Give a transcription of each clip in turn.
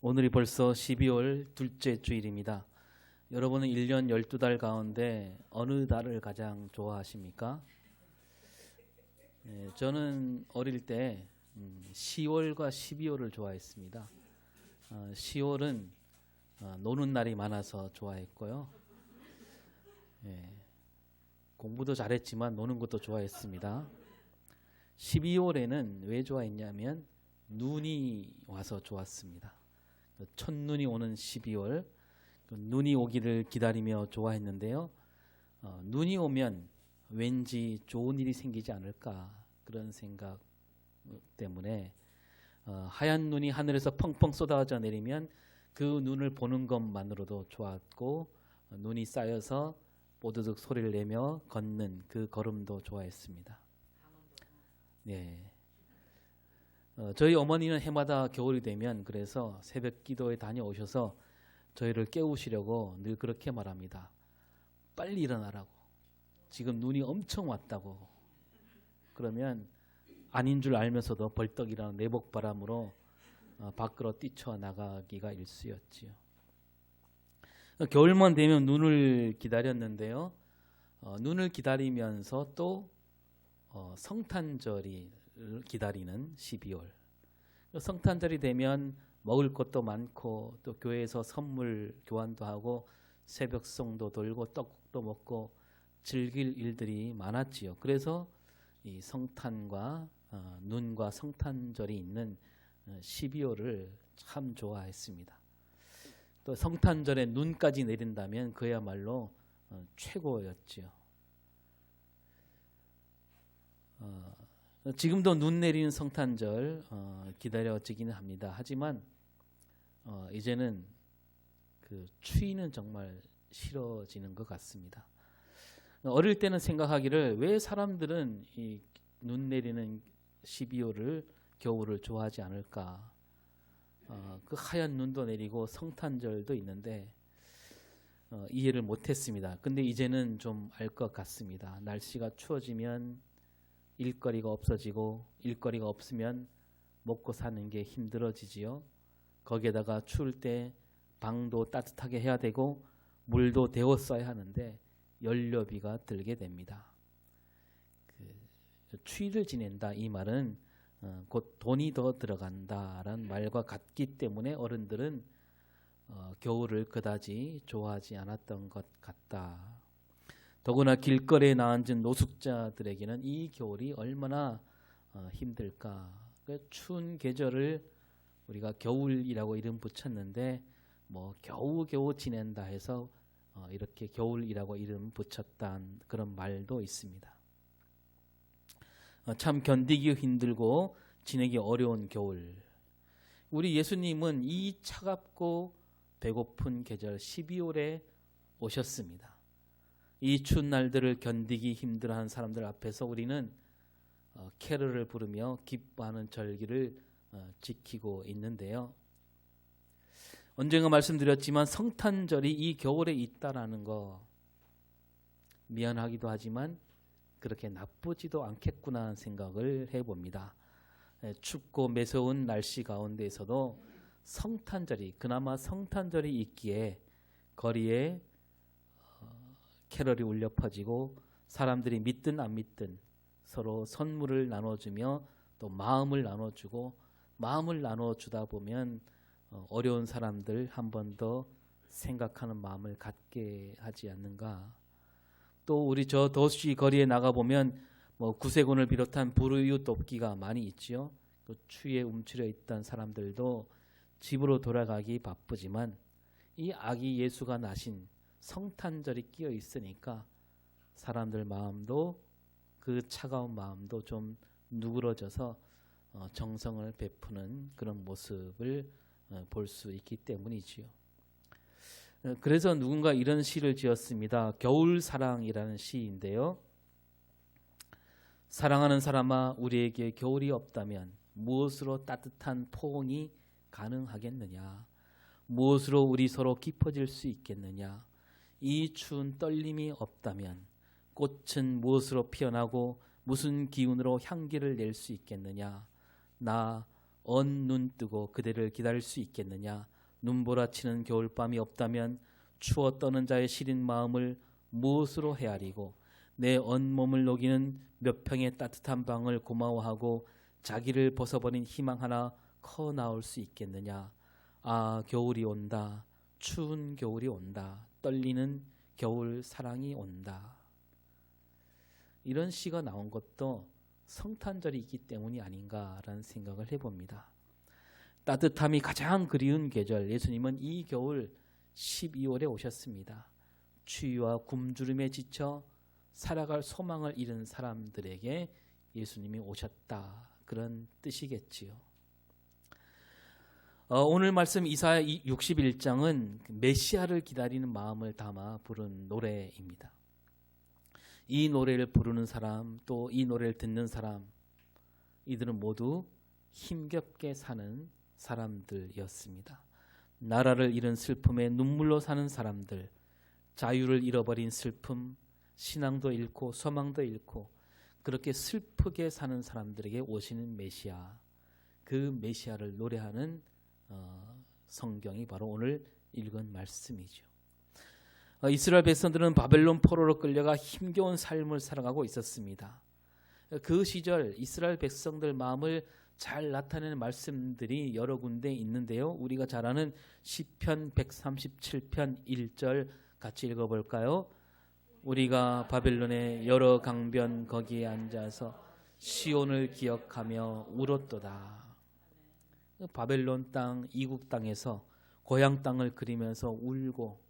오늘이 벌써 12월 둘째 주일입니다. 여러분은 1년 12달 가운데 어느 달을 가장 좋아하십니까? 저는 어릴 때 10월과 12월을 좋아했습니다. 10월은 노는 날이 많아서 좋아했고요. 공부도 잘했지만 노는 것도 좋아했습니다. 12월에는 왜 좋아했냐면 눈이 와서 좋았습니다. 첫눈이 오는 12월, 눈이 오기를 기다리며 좋아했는데요. 눈이 오면 왠지 좋은 일이 생기지 않을까 그런 생각 때문에 하얀 눈이 하늘에서 펑펑 쏟아져 내리면 그 눈을 보는 것만으로도 좋았고, 눈이 쌓여서 뽀드득 소리를 내며 걷는 그 걸음도 좋아했습니다. 네. 저희 어머니는 해마다 겨울이 되면 그래서 새벽 기도에 다녀오셔서 저희를 깨우시려고 늘 그렇게 말합니다. 빨리 일어나라고. 지금 눈이 엄청 왔다고. 그러면 아닌 줄 알면서도 벌떡 일어나 내복바람으로 밖으로 뛰쳐나가기가 일쑤였지요. 겨울만 되면 눈을 기다렸는데요. 눈을 기다리면서 또 성탄절이 기다리는 12월. 성탄절이 되면 먹을 것도 많고 또 교회에서 선물 교환도 하고 새벽송도 돌고 떡국도 먹고 즐길 일들이 많았지요. 그래서 이 성탄과 눈과 성탄절이 있는 12월을 참 좋아했습니다. 또 성탄절에 눈까지 내린다면 그야말로 최고였지요. 지금도 눈 내리는 성탄절 기다려지기는 합니다. 하지만 이제는 그 추위는 정말 싫어지는 것 같습니다. 어릴 때는 생각하기를 왜 사람들은 이 눈 내리는 12월을 겨울을 좋아하지 않을까. 그 하얀 눈도 내리고 성탄절도 있는데 이해를 못했습니다. 근데 이제는 좀 알 것 같습니다. 날씨가 추워지면 일거리가 없어지고 일거리가 없으면 먹고 사는 게 힘들어지지요. 거기에다가 추울 때 방도 따뜻하게 해야 되고 물도 데워 써야 하는데 연료비가 들게 됩니다. 추위를 지낸다 이 말은 곧 돈이 더 들어간다라는 말과 같기 때문에 어른들은 겨울을 그다지 좋아하지 않았던 것 같다. 더구나 길거리에 나앉은 노숙자들에게는 이 겨울이 얼마나 힘들까. 그 추운 계절을 우리가 겨울이라고 이름 붙였는데 뭐 겨우겨우 지낸다 해서 이렇게 겨울이라고 이름 붙였다는 그런 말도 있습니다. 참 견디기 힘들고 지내기 어려운 겨울. 우리 예수님은 이 차갑고 배고픈 계절 12월에 오셨습니다. 이 추운 날들을 견디기 힘들어하는 사람들 앞에서 우리는 캐럴을 부르며 기뻐하는 절기를 지키고 있는데요. 언젠가 말씀드렸지만 성탄절이 이 겨울에 있다라는 거 미안하기도 하지만 그렇게 나쁘지도 않겠구나 하는 생각을 해봅니다. 춥고 매서운 날씨 가운데에서도 성탄절이 그나마 성탄절이 있기에 거리에 캐럴이 울려 퍼지고 사람들이 믿든 안 믿든 서로 선물을 나눠주며 또 마음을 나눠주고 마음을 나눠주다 보면 어려운 사람들 한 번 더 생각하는 마음을 갖게 하지 않는가. 또 우리 저 도시 거리에 나가보면 뭐 구세군을 비롯한 불우이웃 돕기가 많이 있지요. 또 추위에 움츠려 있던 사람들도 집으로 돌아가기 바쁘지만 이 아기 예수가 나신 성탄절이 끼어 있으니까 사람들 마음도 그 차가운 마음도 좀 누그러져서 정성을 베푸는 그런 모습을 볼 수 있기 때문이지요. 그래서 누군가 이런 시를 지었습니다. 겨울사랑이라는 시인데요. 사랑하는 사람아, 우리에게 겨울이 없다면 무엇으로 따뜻한 포옹이 가능하겠느냐? 무엇으로 우리 서로 깊어질 수 있겠느냐? 이 추운 떨림이 없다면 꽃은 무엇으로 피어나고 무슨 기운으로 향기를 낼 수 있겠느냐? 나 언 눈 뜨고 그대를 기다릴 수 있겠느냐. 눈보라치는 겨울밤이 없다면 추워 떠는 자의 시린 마음을 무엇으로 헤아리고 내 온몸을 녹이는 몇 평의 따뜻한 방을 고마워하고 자기를 벗어버린 희망 하나 커 나올 수 있겠느냐. 아, 겨울이 온다. 추운 겨울이 온다. 떨리는 겨울 사랑이 온다. 이런 시가 나온 것도 성탄절이 있기 때문이 아닌가라는 생각을 해봅니다. 따뜻함이 가장 그리운 계절, 예수님은 이 겨울 12월에 오셨습니다. 추위와 굶주림에 지쳐 살아갈 소망을 잃은 사람들에게 예수님이 오셨다. 그런 뜻이겠지요. 오늘 말씀 이사야 61장은 메시아를 기다리는 마음을 담아 부른 노래입니다. 이 노래를 부르는 사람, 또 이 노래를 듣는 사람, 이들은 모두 힘겹게 사는 사람들이었습니다. 나라를 잃은 슬픔에 눈물로 사는 사람들, 자유를 잃어버린 슬픔, 신앙도 잃고 소망도 잃고 그렇게 슬프게 사는 사람들에게 오시는 메시아, 그 메시아를 노래하는 성경이 바로 오늘 읽은 말씀이죠. 이스라엘 백성들은 바벨론 포로로 끌려가 힘겨운 삶을 살아가고 있었습니다. 그 시절 이스라엘 백성들 마음을 잘 나타내는 말씀들이 여러 군데 있는데요. 우리가 잘 아는 시편 137편 1절 같이 읽어볼까요? 우리가 바벨론의 여러 강변 거기에 앉아서 시온을 기억하며 울었도다. 바벨론 땅, 이국 땅에서 고향 땅을 그리면서 울고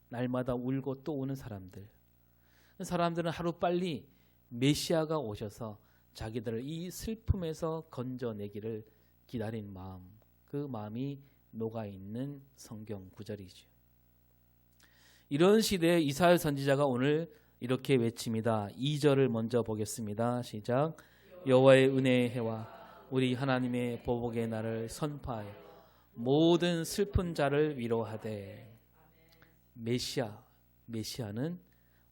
날마다 울고 또 우는 사람들은 하루빨리 메시아가 오셔서 자기들을 이 슬픔에서 건져내기를 기다린 마음, 그 마음이 녹아있는 성경 구절이죠. 이런 시대에 이사야 선지자가 오늘 이렇게 외칩니다. 2절을 먼저 보겠습니다. 시작. 여호와의 은혜의 해와 우리 하나님의 보복의 날을 선포하여 모든 슬픈 자를 위로하되. 메시아는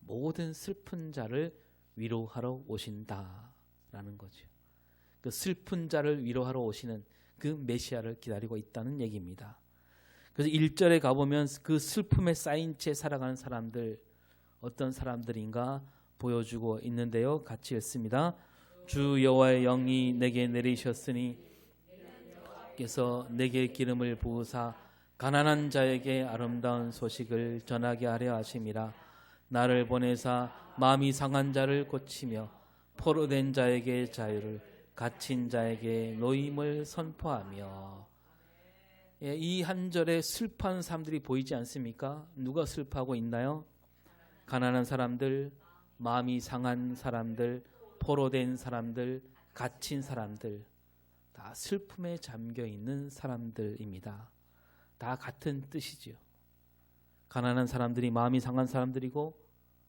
모든 슬픈 자를 위로하러 오신다라는 거죠. 그 슬픈 자를 위로하러 오시는 그 메시아를 기다리고 있다는 얘기입니다. 그래서 1절에 가보면 그 슬픔에 쌓인 채 살아가는 사람들, 어떤 사람들인가 보여주고 있는데요. 같이 읽습니다. 주 여호와의 영이 내게 내리셨으니 께서 내게 기름을 부으사 가난한 자에게 아름다운 소식을 전하게 하려 하심이라. 나를 보내사 마음이 상한 자를 고치며 포로된 자에게 자유를, 갇힌 자에게 노임을 선포하며. 이 한 절에 슬퍼하는 사람들이 보이지 않습니까? 누가 슬퍼하고 있나요? 가난한 사람들, 마음이 상한 사람들, 포로된 사람들, 갇힌 사람들, 다 슬픔에 잠겨 있는 사람들입니다. 다 같은 뜻이지요. 가난한 사람들이 마음이 상한 사람들이고,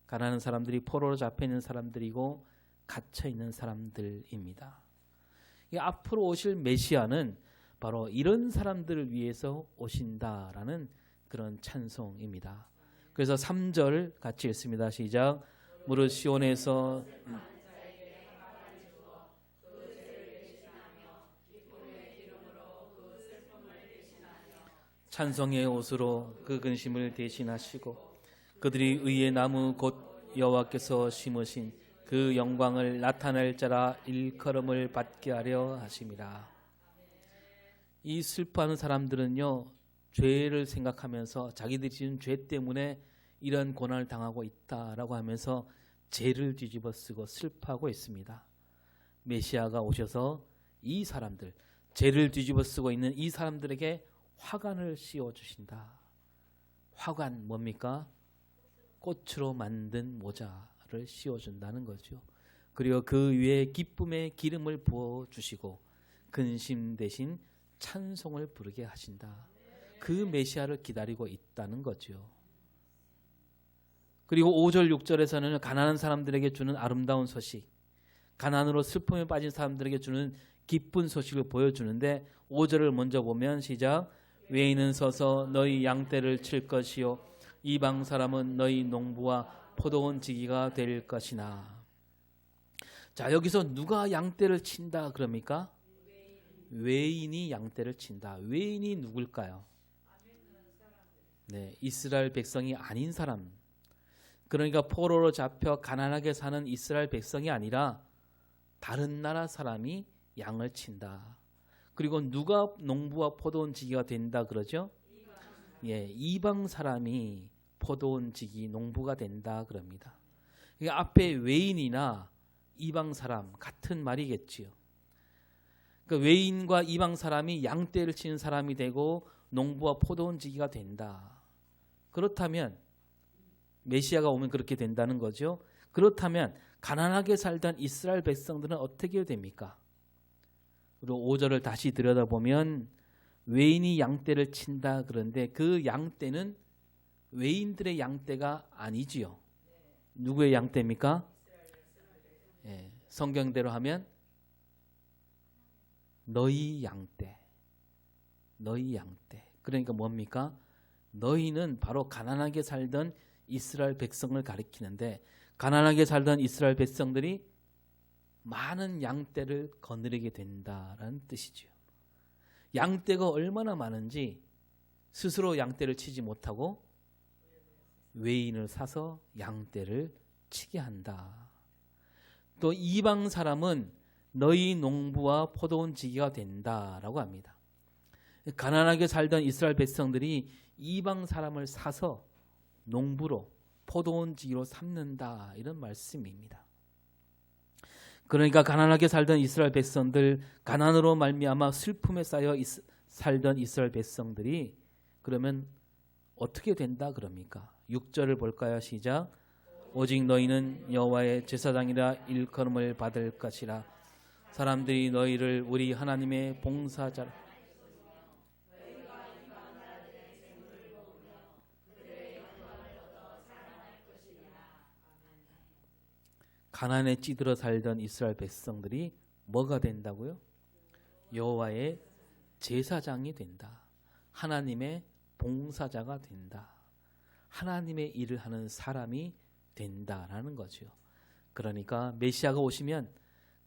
가난한 사람들이 포로로 잡혀 있는 사람들이고, 갇혀 있는 사람들입니다. 앞으로 오실 메시아는 바로 이런 사람들을 위해서 오신다라는 그런 찬송입니다. 그래서 3절 같이 읽습니다. 시작. 무릇 시온에서 찬송의 옷으로 그 근심을 대신하시고 그들이 의의 나무 곧 여호와께서 심으신 그 영광을 나타낼 자라 일컬음을 받게 하려 하심이라. 이 슬퍼하는 사람들은요, 죄를 생각하면서 자기들이 지은 죄 때문에 이런 고난을 당하고 있다라고 하면서 죄를 뒤집어 쓰고 슬퍼하고 있습니다. 메시아가 오셔서 이 사람들, 죄를 뒤집어 쓰고 있는 이 사람들에게 화관을 씌워주신다. 화관 뭡니까? 꽃으로 만든 모자를 씌워준다는 거죠. 그리고 그 위에 기쁨의 기름을 부어주시고 근심 대신 찬송을 부르게 하신다. 그 메시아를 기다리고 있다는 거죠. 그리고 5절 6절에서는 가난한 사람들에게 주는 아름다운 소식, 가난으로 슬픔에 빠진 사람들에게 주는 기쁜 소식을 보여주는데 5절을 먼저 보면 시작. 외인은 서서 너희 양떼를 칠 것이요 이방 사람은 너희 농부와 포도원 지기가 될 것이나. 자, 여기서 누가 양떼를 친다 그럽니까? 외인이 양떼를 친다. 외인이 누굴까요? 네, 이스라엘 백성이 아닌 사람. 그러니까 포로로 잡혀 가난하게 사는 이스라엘 백성이 아니라 다른 나라 사람이 양을 친다. 그리고 누가 농부와 포도원지기가 된다 그러죠? 예, 이방 사람이 포도원지기 농부가 된다 그럽니다. 그러니까 앞에 외인이나 이방 사람 같은 말이겠지요. 그러니까 외인과 이방 사람이 양떼를 치는 사람이 되고 농부와 포도원지기가 된다. 그렇다면 메시아가 오면 그렇게 된다는 거죠. 그렇다면 가난하게 살던 이스라엘 백성들은 어떻게 됩니까? 그리고 5절을 다시 들여다보면 외인이 양떼를 친다 그런데 그 양떼는 외인들의 양떼가 아니지요. 누구의 양떼입니까? 예, 성경대로 하면 너희 양떼. 너희 양떼. 그러니까 뭡니까? 너희는 바로 가난하게 살던 이스라엘 백성을 가리키는데 가난하게 살던 이스라엘 백성들이 많은 양떼를 거느리게 된다라는 뜻이죠. 양떼가 얼마나 많은지 스스로 양떼를 치지 못하고 외인을 사서 양떼를 치게 한다. 또 이방 사람은 너희 농부와 포도원지기가 된다라고 합니다. 가난하게 살던 이스라엘 백성들이 이방 사람을 사서 농부로 포도원지기로 삼는다 이런 말씀입니다. 그러니까 가난하게 살던 이스라엘 백성들, 가난으로 말미암아 슬픔에 쌓여 살던 이스라엘 백성들이 그러면 어떻게 된다 그럽니까? 6절을 볼까요? 시작. 오직 너희는 여호와의 제사장이라 일컬음을 받을 것이라. 사람들이 너희를 우리 하나님의 봉사자라. 가난에 찌들어 살던 이스라엘 백성들이 뭐가 된다고요? 여호와의 제사장이 된다. 하나님의 봉사자가 된다. 하나님의 일을 하는 사람이 된다라는 거죠. 그러니까 메시아가 오시면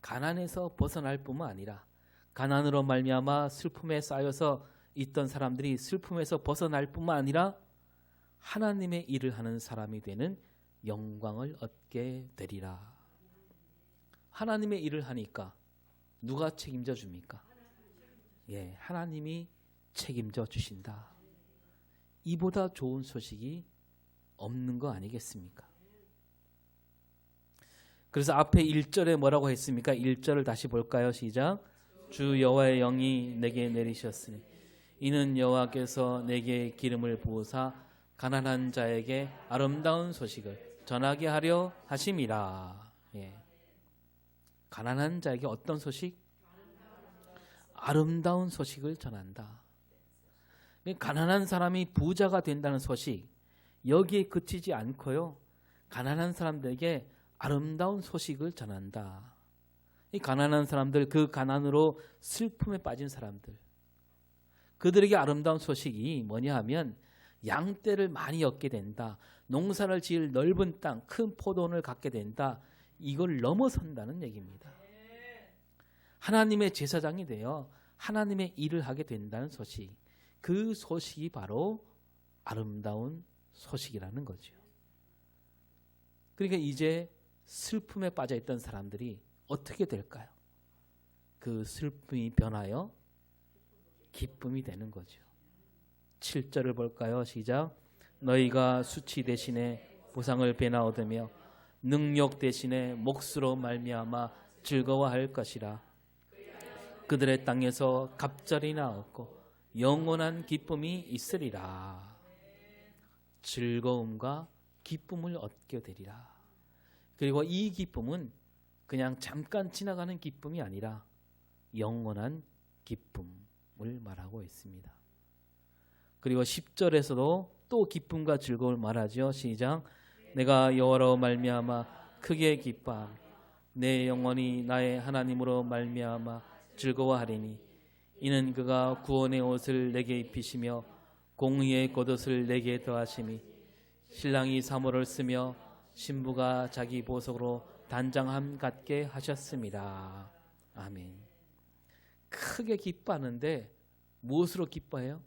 가난에서 벗어날 뿐만 아니라 가난으로 말미암아 슬픔에 쌓여서 있던 사람들이 슬픔에서 벗어날 뿐만 아니라 하나님의 일을 하는 사람이 되는 영광을 얻게 되리라. 하나님의 일을 하니까 누가 책임져 줍니까? 예, 하나님이 책임져 주신다. 이보다 좋은 소식이 없는 거 아니겠습니까? 그래서 앞에 1절에 뭐라고 했습니까? 1절을 다시 볼까요? 시작. 주 여호와의 영이 내게 내리셨으니 이는 여호와께서 내게 기름을 부으사 가난한 자에게 아름다운 소식을 전하게 하려 하심이라. 예. 가난한 자에게 어떤 소식? 아름다운 소식을 전한다. 가난한 사람이 부자가 된다는 소식, 여기에 그치지 않고요. 가난한 사람들에게 아름다운 소식을 전한다. 이 가난한 사람들, 그 가난으로 슬픔에 빠진 사람들, 그들에게 아름다운 소식이 뭐냐 하면 양떼를 많이 얻게 된다. 농사를 지을 넓은 땅, 큰 포도원을 갖게 된다. 이걸 넘어선다는 얘기입니다. 하나님의 제사장이 되어 하나님의 일을 하게 된다는 소식. 그 소식이 바로 아름다운 소식이라는 거죠. 그러니까 이제 슬픔에 빠져있던 사람들이 어떻게 될까요? 그 슬픔이 변하여 기쁨이 되는 거죠. 7절을 볼까요? 시작. 너희가 수치 대신에 보상을 배나 얻으며 능력 대신에 몫으로 말미암아 즐거워할 것이라. 그들의 땅에서 갑절이나 얻고 영원한 기쁨이 있으리라. 즐거움과 기쁨을 얻게 되리라. 그리고 이 기쁨은 그냥 잠깐 지나가는 기쁨이 아니라 영원한 기쁨을 말하고 있습니다. 그리고 10절에서도 또 기쁨과 즐거움을 말하죠. 시작. 내가 여호와로 말미암아 크게 기뻐하며 내 영혼이 나의 하나님으로 말미암아 즐거워하리니 이는 그가 구원의 옷을 내게 입히시며 공의의 겉옷을 내게 더하심이 신랑이 사모를 쓰며 신부가 자기 보석으로 단장함 같게 하셨습니다. 아멘. 크게 기뻐하는데 무엇으로 기뻐해요?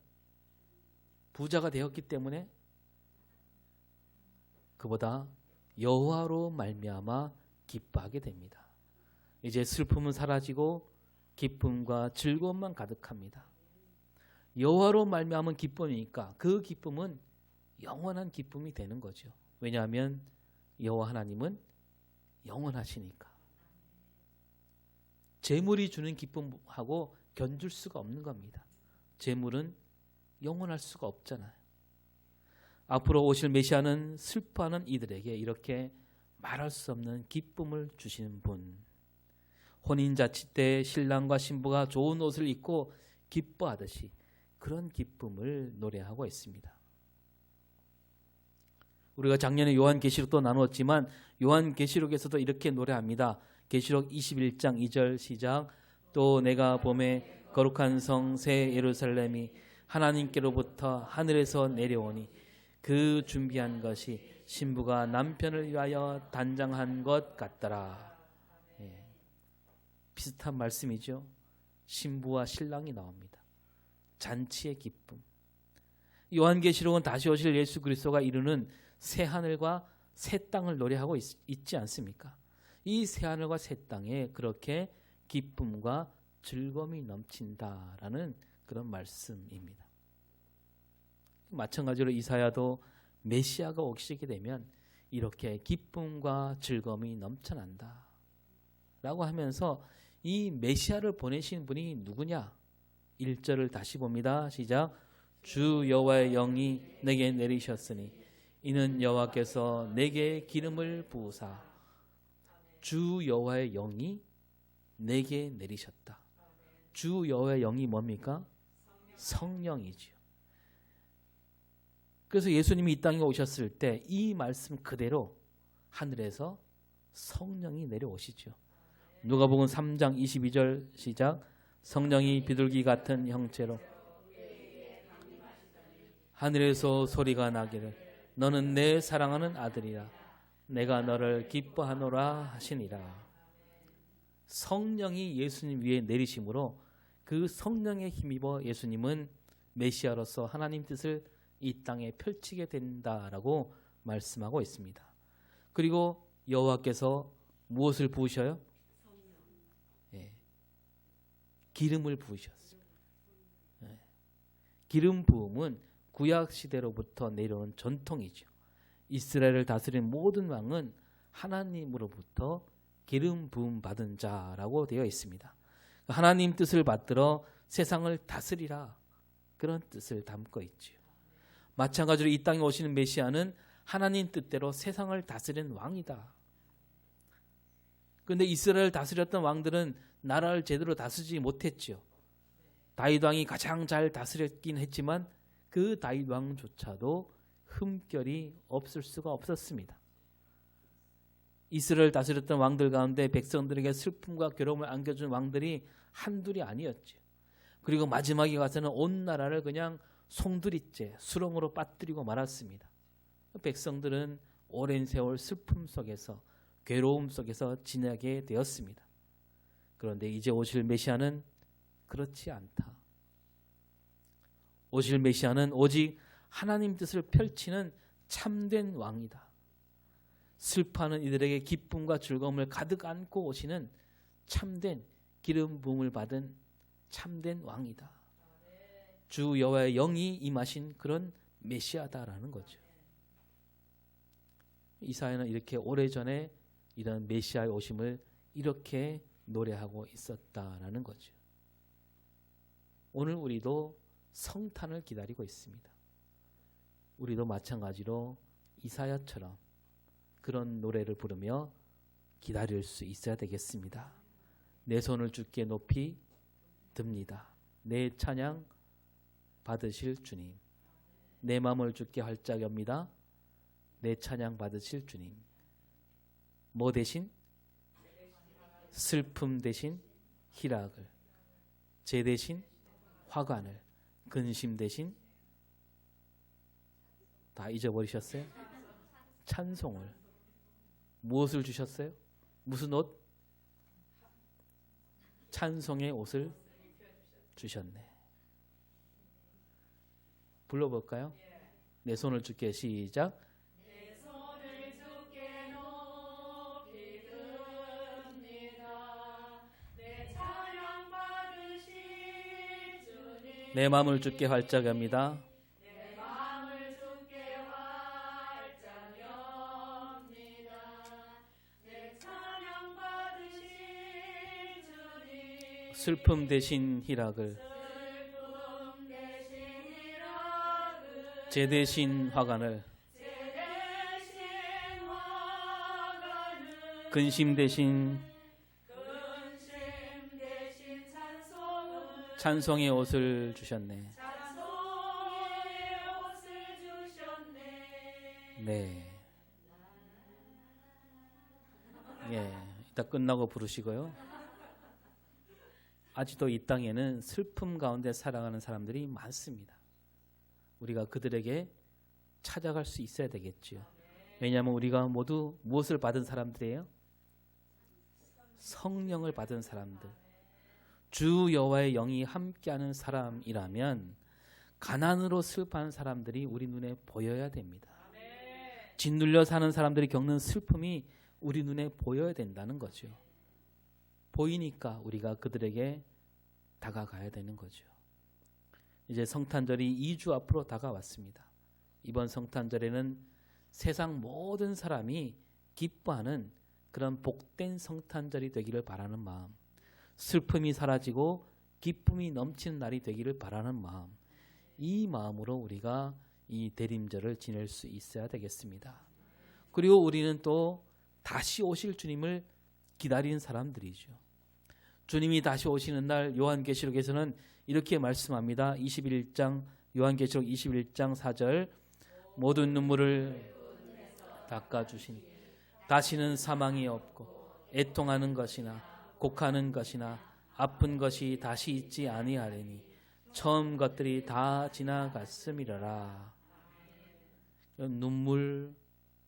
부자가 되었기 때문에? 그보다 여호와로 말미암아 기뻐하게 됩니다. 이제 슬픔은 사라지고 기쁨과 즐거움만 가득합니다. 여호와로 말미암은 기쁨이니까 그 기쁨은 영원한 기쁨이 되는 거죠. 왜냐하면 여호와 하나님은 영원하시니까. 재물이 주는 기쁨하고 견줄 수가 없는 겁니다. 재물은 영원할 수가 없잖아요. 앞으로 오실 메시아는 슬퍼하는 이들에게 이렇게 말할 수 없는 기쁨을 주시는 분. 혼인자치 때 신랑과 신부가 좋은 옷을 입고 기뻐하듯이 그런 기쁨을 노래하고 있습니다. 우리가 작년에 요한계시록도 나누었지만 요한계시록에서도 이렇게 노래합니다. 계시록 21장 2절 시작. 또 내가 봄에 거룩한 성 새 예루살렘이 하나님께로부터 하늘에서 내려오니 그 준비한 것이 신부가 남편을 위하여 단장한 것 같더라. 비슷한 말씀이죠. 신부와 신랑이 나옵니다. 잔치의 기쁨. 요한계시록은 다시 오실 예수 그리스도가 이루는 새 하늘과 새 땅을 노래하고 있지 않습니까? 이 새 하늘과 새 땅에 그렇게 기쁨과 즐거움이 넘친다라는 그런 말씀입니다. 마찬가지로 이사야도 메시아가 오시게 되면 이렇게 기쁨과 즐거움이 넘쳐난다 라고 하면서 이 메시아를 보내신 분이 누구냐? 1절을 다시 봅니다. 시작. 주 여호와의 영이 내게 내리셨으니 이는 여호와께서 내게 기름을 부으사. 주 여호와의 영이 내게 내리셨다. 주 여호와의 영이 뭡니까? 성령이지요. 그래서 예수님이 이 땅에 오셨을 때 이 말씀 그대로 하늘에서 성령이 내려오시죠. 누가복음 3장 22절 시작. 성령이 비둘기 같은 형체로 하늘에서 소리가 나기를 너는 내 사랑하는 아들이라 내가 너를 기뻐하노라 하시니라. 성령이 예수님 위에 내리심으로 그 성령에 힘입어 예수님은 메시아로서 하나님 뜻을 이 땅에 펼치게 된다라고 말씀하고 있습니다. 그리고 여호와께서 무엇을 부으셔요? 기름을 부으셨습니다. 기름 부음은 구약 시대로부터 내려온 전통이죠. 이스라엘을 다스린 모든 왕은 하나님으로부터 기름 부음 받은 자라고 되어 있습니다. 하나님 뜻을 받들어 세상을 다스리라 그런 뜻을 담고 있죠. 마찬가지로 이 땅에 오시는 메시아는 하나님 뜻대로 세상을 다스리는 왕이다. 그런데 이스라엘을 다스렸던 왕들은 나라를 제대로 다스리지 못했죠. 다윗 왕이 가장 잘 다스렸긴 했지만 그 다윗 왕조차도 흠결이 없을 수가 없었습니다. 이스라엘을 다스렸던 왕들 가운데 백성들에게 슬픔과 괴로움을 안겨준 왕들이 한둘이 아니었죠. 그리고 마지막에 가서는 온 나라를 그냥 송두리째 수렁으로 빠뜨리고 말았습니다. 백성들은 오랜 세월 슬픔 속에서 괴로움 속에서 지내게 되었습니다. 그런데 이제 오실 메시아는 그렇지 않다. 오실 메시아는 오직 하나님 뜻을 펼치는 참된 왕이다. 슬퍼하는 이들에게 기쁨과 즐거움을 가득 안고 오시는 참된 기름 부음을 받은 참된 왕이다. 주 여호와의 영이 임하신 그런 메시아다라는 거죠. 이사야는 이렇게 오래전에 이런 메시아의 오심을 이렇게 노래하고 있었다라는 거죠. 오늘 우리도 성탄을 기다리고 있습니다. 우리도 마찬가지로 이사야처럼 그런 노래를 부르며 기다릴 수 있어야 되겠습니다. 내 손을 주께 높이 듭니다. 내 찬양 받으실 주님. 내 마음을 주께 활짝 엽니다. 내 찬양 받으실 주님. 뭐 대신? 슬픔 대신 희락을, 재 대신 화관을, 근심 대신 다 잊어버리셨어요? 찬송을. 무엇을 주셨어요? 무슨 옷? 찬송의 옷을 주셨네. 불러볼까요? 내 손을 주께 시작. 내 손을 주께 높이 듭니다. 내 찬양 받으실 주님. 내 마음을 주께 활짝 엽니다. 내 마음을 주께 활짝 엽니다. 내 찬양 받으실 주님. 슬픔 대신 희락을, 슬픔 대신 희락을, 제 대신 화관을, 제 대신 화관을, 근심 대신 근심 대신 찬송을, 찬송의 옷을 주셨네. 찬송의 옷을 주셨네. 네. 예, 이따 끝나고 부르시고요. 아직도 이 땅에는 슬픔 가운데 살아가는 사람들이 많습니다. 우리가 그들에게 찾아갈 수 있어야 되겠지요. 왜냐하면 우리가 모두 무엇을 받은 사람들이에요? 성령을 받은 사람들. 주 여호와의 영이 함께하는 사람이라면 가난으로 슬퍼하는 사람들이 우리 눈에 보여야 됩니다. 짓눌려 사는 사람들이 겪는 슬픔이 우리 눈에 보여야 된다는 거죠. 보이니까 우리가 그들에게 다가가야 되는 거죠. 이제 성탄절이 2주 앞으로 다가왔습니다. 이번 성탄절에는 세상 모든 사람이 기뻐하는 그런 복된 성탄절이 되기를 바라는 마음, 슬픔이 사라지고 기쁨이 넘치는 날이 되기를 바라는 마음, 이 마음으로 우리가 이 대림절을 지낼 수 있어야 되겠습니다. 그리고 우리는 또 다시 오실 주님을 기다리는 사람들이죠. 주님이 다시 오시는 날 요한계시록에서는 이렇게 말씀합니다. 21장 요한계시록 21장 4절 모든 눈물을 닦아주시니 다시는 사망이 없고 애통하는 것이나 곡하는 것이나 아픈 것이 다시 있지 아니하리니 처음 것들이 다 지나갔음이라라. 눈물,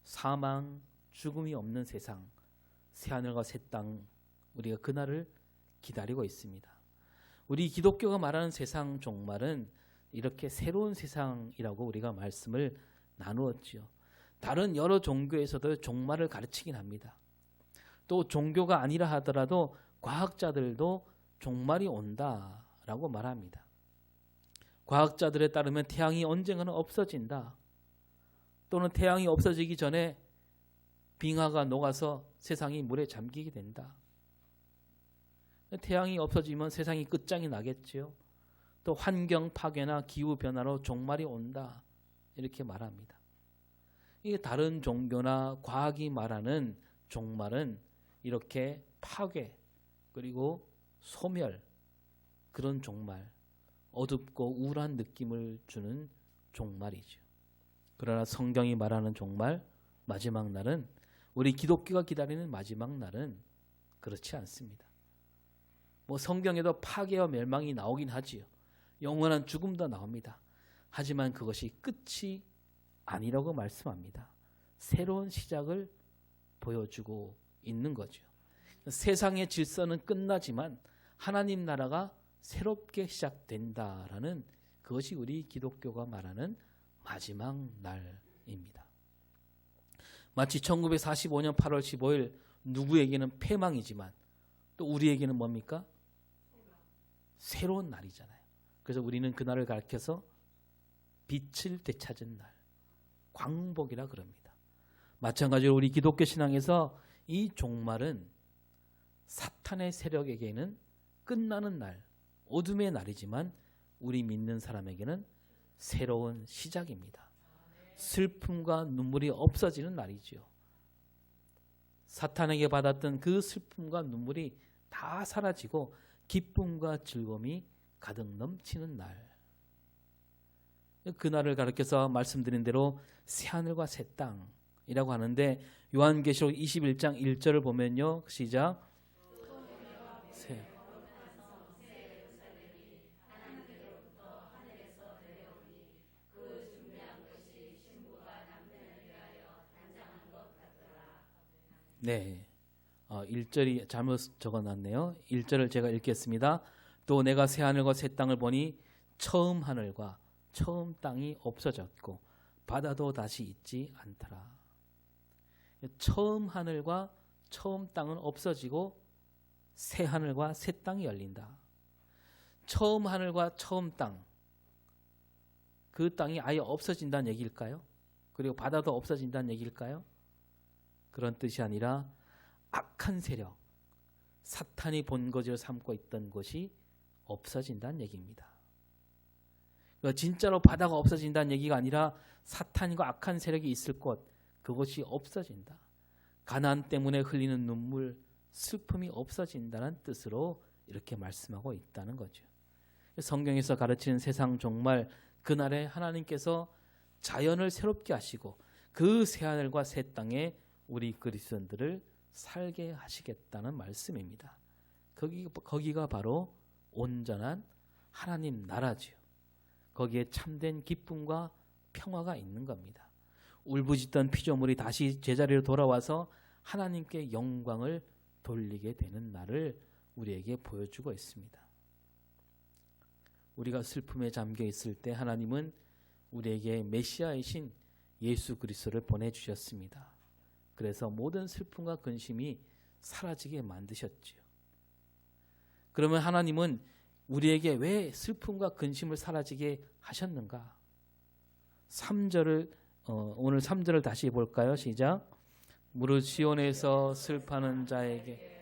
사망, 죽음이 없는 세상, 새하늘과 새 땅, 우리가 그날을 기다리고 있습니다. 우리 기독교가 말하는 세상 종말은 이렇게 새로운 세상이라고 우리가 말씀을 나누었지요. 다른 여러 종교에서도 종말을 가르치긴 합니다. 또 종교가 아니라 하더라도 과학자들도 종말이 온다라고 말합니다. 과학자들에 따르면 태양이 언젠가는 없어진다. 또는 태양이 없어지기 전에 빙하가 녹아서 세상이 물에 잠기게 된다. 태양이 없어지면 세상이 끝장이 나겠지요. 또 환경 파괴나 기후 변화로 종말이 온다. 이렇게 말합니다. 이게 다른 종교나 과학이 말하는 종말은 이렇게 파괴 그리고 소멸, 그런 종말, 어둡고 우울한 느낌을 주는 종말이죠. 그러나 성경이 말하는 종말, 마지막 날은, 우리 기독교가 기다리는 마지막 날은 그렇지 않습니다. 뭐 성경에도 파괴와 멸망이 나오긴 하지요. 영원한 죽음도 나옵니다. 하지만 그것이 끝이 아니라고 말씀합니다. 새로운 시작을 보여주고 있는 거죠. 세상의 질서는 끝나지만 하나님 나라가 새롭게 시작된다라는, 그것이 우리 기독교가 말하는 마지막 날입니다. 마치 1945년 8월 15일 누구에게는 패망이지만 또 우리에게는 뭡니까? 새로운 날이잖아요. 그래서 우리는 그날을 가리켜서 빛을 되찾은 날, 광복이라 그럽니다. 마찬가지로 우리 기독교 신앙에서 이 종말은 사탄의 세력에게는 끝나는 날, 어둠의 날이지만 우리 믿는 사람에게는 새로운 시작입니다. 슬픔과 눈물이 없어지는 날이죠. 사탄에게 받았던 그 슬픔과 눈물이 다 사라지고 기쁨과 즐거움이 가득 넘치는 날. 그날을 가리켜서 말씀드린 대로 새하늘과 새 땅이라고 하는데, 요한계시록 21장 1절을 보면요, 시작. 새. 네, 1절이 잘못 적어놨네요. 1절을 제가 읽겠습니다. 또 내가 새 하늘과 새 땅을 보니 처음 하늘과 처음 땅이 없어졌고 바다도 다시 있지 않더라. 처음 하늘과 처음 땅은 없어지고 새 하늘과 새 땅이 열린다. 처음 하늘과 처음 땅, 그 땅이 아예 없어진다는 얘기일까요? 그리고 바다도 없어진다는 얘기일까요? 그런 뜻이 아니라 악한 세력, 사탄이 본거지로 삼고 있던 것이 없어진다는 얘기입니다. 그러니까 진짜로 바다가 없어진다는 얘기가 아니라 사탄과 악한 세력이 있을 곳, 그것이 없어진다. 가난 때문에 흘리는 눈물, 슬픔이 없어진다는 뜻으로 이렇게 말씀하고 있다는 거죠. 성경에서 가르치는 세상 종말, 그날에 하나님께서 자연을 새롭게 하시고 그 새하늘과 새 땅에 우리 그리스도인들을 살게 하시겠다는 말씀입니다. 거기가 바로 온전한 하나님 나라지요. 거기에 참된 기쁨과 평화가 있는 겁니다. 울부짖던 피조물이 다시 제자리로 돌아와서 하나님께 영광을 돌리게 되는 날을 우리에게 보여주고 있습니다. 우리가 슬픔에 잠겨 있을 때 하나님은 우리에게 메시아이신 예수 그리스도를 보내주셨습니다. 그래서 모든 슬픔과 근심이 사라지게 만드셨지요. 그러면 하나님은 우리에게 왜 슬픔과 근심을 사라지게 하셨는가? 3절을 오늘 3절을 다시 볼까요? 시작. 무릇 시온에서 슬퍼하는 자에게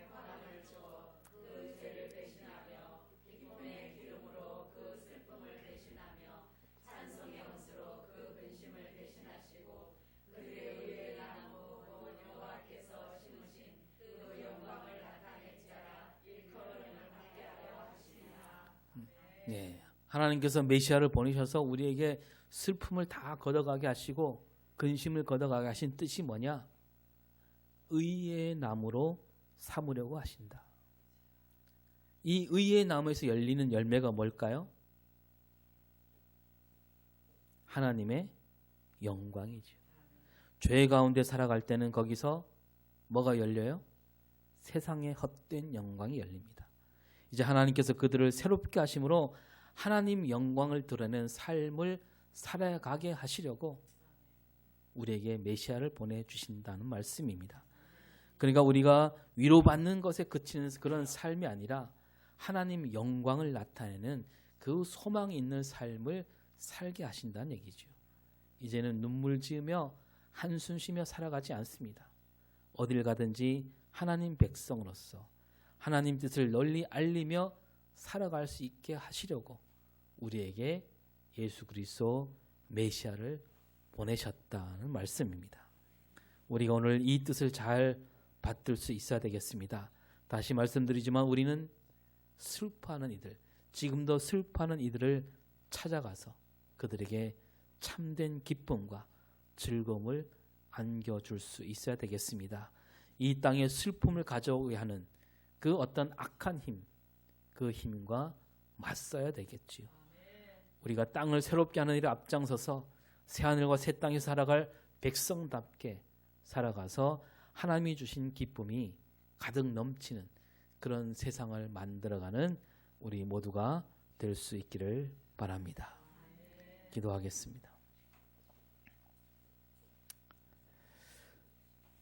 네, 하나님께서 메시아를 보내셔서 우리에게 슬픔을 다 걷어가게 하시고 근심을 걷어가게 하신 뜻이 뭐냐? 의의 나무로 삼으려고 하신다. 이 의의 나무에서 열리는 열매가 뭘까요? 하나님의 영광이죠. 죄 가운데 살아갈 때는 거기서 뭐가 열려요? 세상의 헛된 영광이 열립니다. 이제 하나님께서 그들을 새롭게 하심으로 하나님 영광을 드러내는 삶을 살아가게 하시려고 우리에게 메시아를 보내주신다는 말씀입니다. 그러니까 우리가 위로받는 것에 그치는 그런 삶이 아니라 하나님 영광을 나타내는 그 소망이 있는 삶을 살게 하신다는 얘기죠. 이제는 눈물 지으며 한숨 쉬며 살아가지 않습니다. 어딜 가든지 하나님 백성으로서 하나님 뜻을 널리 알리며 살아갈 수 있게 하시려고 우리에게 예수 그리스도 메시아를 보내셨다는 말씀입니다. 우리가 오늘 이 뜻을 잘 받들 수 있어야 되겠습니다. 다시 말씀드리지만 우리는 슬퍼하는 이들, 지금도 슬퍼하는 이들을 찾아가서 그들에게 참된 기쁨과 즐거움을 안겨줄 수 있어야 되겠습니다. 이 땅에 슬픔을 가져오게 하는 그 어떤 악한 힘, 그 힘과 맞서야 되겠지요. 우리가 땅을 새롭게 하는 일에 앞장서서 새하늘과 새 땅에 살아갈 백성답게 살아가서 하나님이 주신 기쁨이 가득 넘치는 그런 세상을 만들어가는 우리 모두가 될 수 있기를 바랍니다. 기도하겠습니다.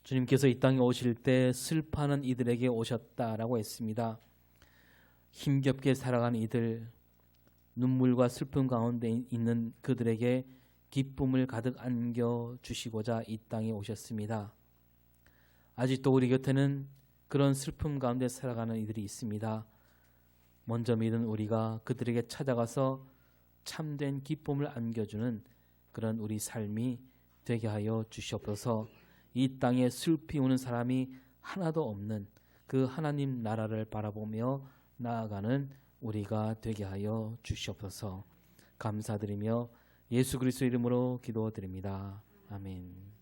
주님께서 이 땅에 오실 때 슬퍼하는 이들에게 오셨다라고 했습니다. 힘겹게 살아가는 이들, 눈물과 슬픔 가운데 있는 그들에게 기쁨을 가득 안겨주시고자 이 땅에 오셨습니다. 아직도 우리 곁에는 그런 슬픔 가운데 살아가는 이들이 있습니다. 먼저 믿은 우리가 그들에게 찾아가서 참된 기쁨을 안겨주는 그런 우리 삶이 되게 하여 주시옵소서. 이 땅에 슬피 우는 사람이 하나도 없는 그 하나님 나라를 바라보며 나아가는 우리가 되게 하여 주시옵소서. 감사드리며 예수 그리스도 이름으로 기도드립니다. 아멘.